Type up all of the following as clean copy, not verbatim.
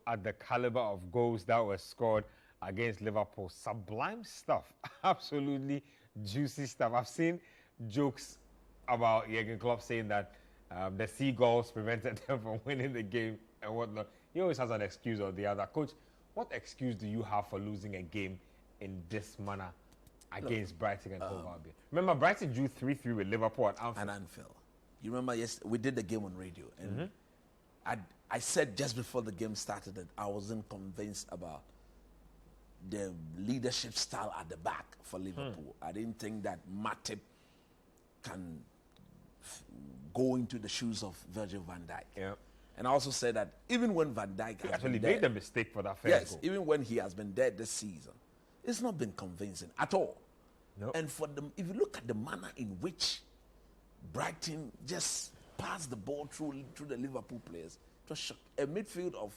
at the caliber of goals that were scored against Liverpool. Sublime stuff. Absolutely juicy stuff. I've seen jokes about Jurgen Klopp saying that the seagulls prevented them from winning the game and whatnot. He always has an excuse or the other. Coach, what excuse do you have for losing a game in this manner against Brighton and Hove Albion? Remember, Brighton drew 3-3 with Liverpool at Anfield. You remember, yes, we did the game on radio. And I said just before the game started that I wasn't convinced about the leadership style at the back for Liverpool. I didn't think that Matip can go into the shoes of Virgil van Dijk. Yeah. And I also said that even when Van Dijk He has actually been there, made the mistake for that first goal. even when he has been there this season, it's not been convincing at all. Nope. And for them, if you look at the manner in which Brighton just passed the ball through the Liverpool players, it was a midfield of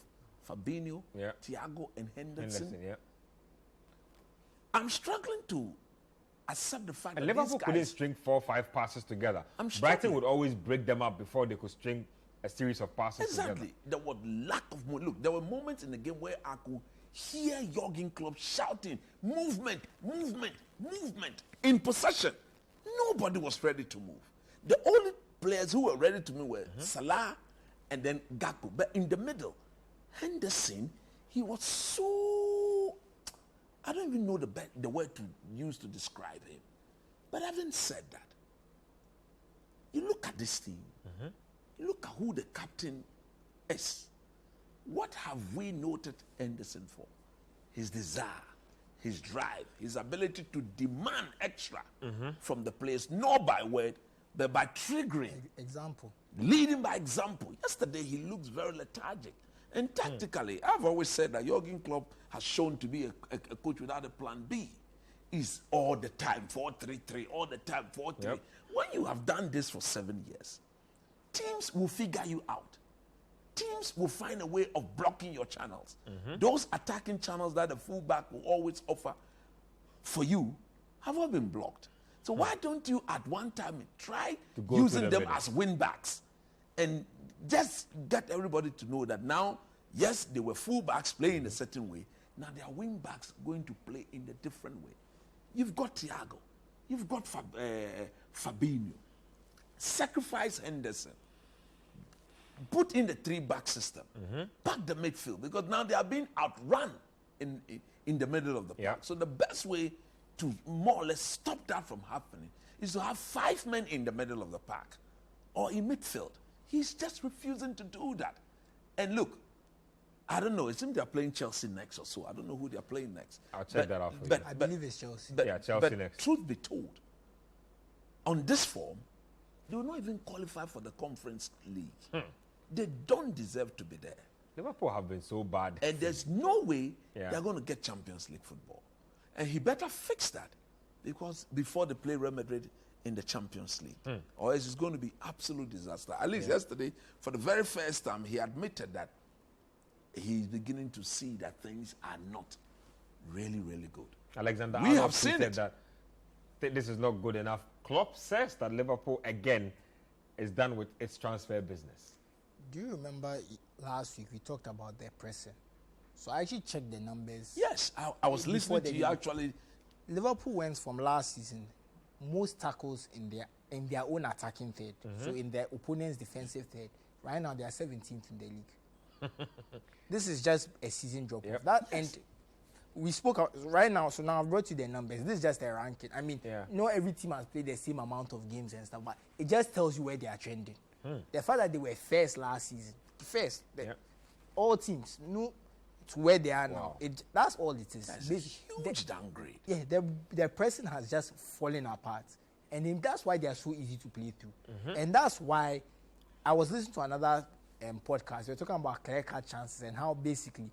Fabinho, Thiago, and Henderson. I'm struggling to accept the fact that Liverpool these guys couldn't string 4 or 5 passes together. I'm Brighton would always break them up before they could string a series of passes together. Exactly. There was lack of look. There were moments in the game where I could hear Jurgen Klopp shouting, "Movement, movement, movement!" in possession. Nobody was ready to move. The only players who were ready to move were Salah and then Gakpo. But in the middle, Henderson, he was so... I don't even know the word to use to describe him. But having said that, you look at this team, you look at who the captain is. What have we noted Henderson for? His desire, his drive, his ability to demand extra from the players, not by word, but by triggering. Example. Leading by example. Yesterday, he looks very lethargic. And tactically, I've always said that Jurgen Klopp has shown to be a coach without a plan B. He's all the time 4-3-3, all the time 4-3. Yep. When you have done this for 7 years, teams will figure you out. Teams will find a way of blocking your channels. Those attacking channels that the fullback will always offer for you have all been blocked. So why don't you at one time try using them as wing backs and just get everybody to know that now, yes, they were fullbacks playing a certain way. Now they are wing backs going to play in a different way. You've got Thiago. You've got Fabinho. Sacrifice Henderson. Put in the 3-back system. Pack the midfield because now they are being outrun in the middle of the park. So the best way to more or less stop that from happening is to have 5 men in the middle of the park or in midfield. He's just refusing to do that. And look, I don't know. It seems they're playing Chelsea next or so. I don't know who they're playing next. I'll check that out for you. I believe it's Chelsea. Chelsea next. Truth be told, on this form, they will not even qualify for the Conference League. They don't deserve to be there. Liverpool have been so bad. And there's no way they're going to get Champions League football. And he better fix that because before they play Real Madrid in the Champions League, or else it's going to be absolute disaster. At least yesterday, for the very first time, he admitted that he's beginning to see that things are not really, really good. Alexander, we have seen it. That this is not good enough. Klopp says that Liverpool again is done with its transfer business. Do you remember last week we talked about their pressing? So I actually checked the numbers. Yes, I was listening to you actually. Liverpool went from last season most tackles in their own attacking third. So in their opponent's defensive third. Right now they are 17th in the league. This is just a season drop off. That and we spoke right now. So now I've brought you the numbers. This is just a ranking. I mean, not every team has played the same amount of games and stuff, but it just tells you where they are trending. The fact that they were first last season, all teams knew to where they are now. That's all it is. That's a huge downgrade. Yeah, their pressing has just fallen apart, and then that's why they are so easy to play through. And that's why I was listening to another podcast. We're talking about clear-cut chances and how basically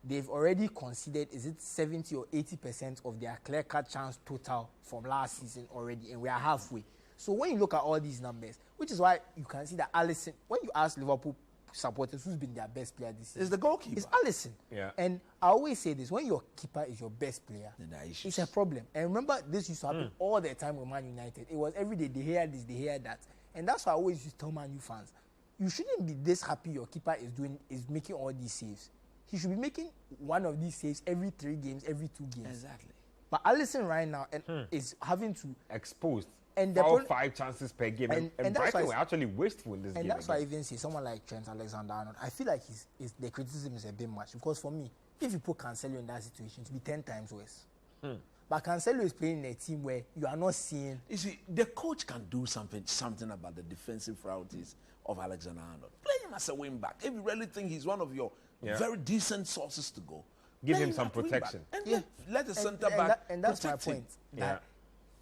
they've already considered, is it 70 or 80% of their clear-cut chance total from last season already, and we are halfway. So when you look at all these numbers, which is why you can see that Alisson, when you ask Liverpool supporters who's been their best player this season, it's the goalkeeper. It's Alisson. And I always say this, when your keeper is your best player, it's a problem. And remember, this used to happen all the time with Man United. It was every day, they hear this, they hear that. And that's why I always used to tell Man U fans, you shouldn't be this happy your keeper is making all these saves. he should be making one of these saves every 3 games, every 2 games. Exactly. But Alisson right now is having to exposed. And Foul 5 chances per game. And that's Brighton why were actually wasteful in this game. And that's why I even say someone like Trent Alexander-Arnold, I feel like the criticism is a bit much. Because for me, if you put Cancelo in that situation, it will be 10 times worse. But Cancelo is playing in a team where you are not seeing... You see, the coach can do something about the defensive frailties of Alexander-Arnold. Play him as a wing-back. If you really think he's one of your very decent sources to go, give him some protection. And let the centre-back and that's my protect him. point. That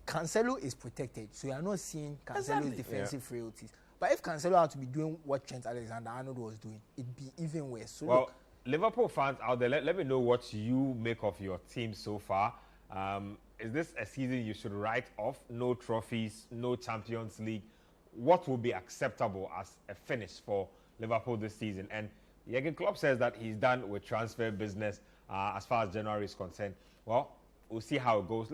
Cancelo is protected, so you are not seeing Cancelo's defensive frailties. But if Cancelo had to be doing what Trent Alexander-Arnold was doing, it'd be even worse. So well, Liverpool fans out there, let me know what you make of your team so far. Is this a season you should write off? No trophies, no Champions League. What will be acceptable as a finish for Liverpool this season? And Jurgen Klopp says that he's done with transfer business as far as January is concerned. Well, we'll see how it goes.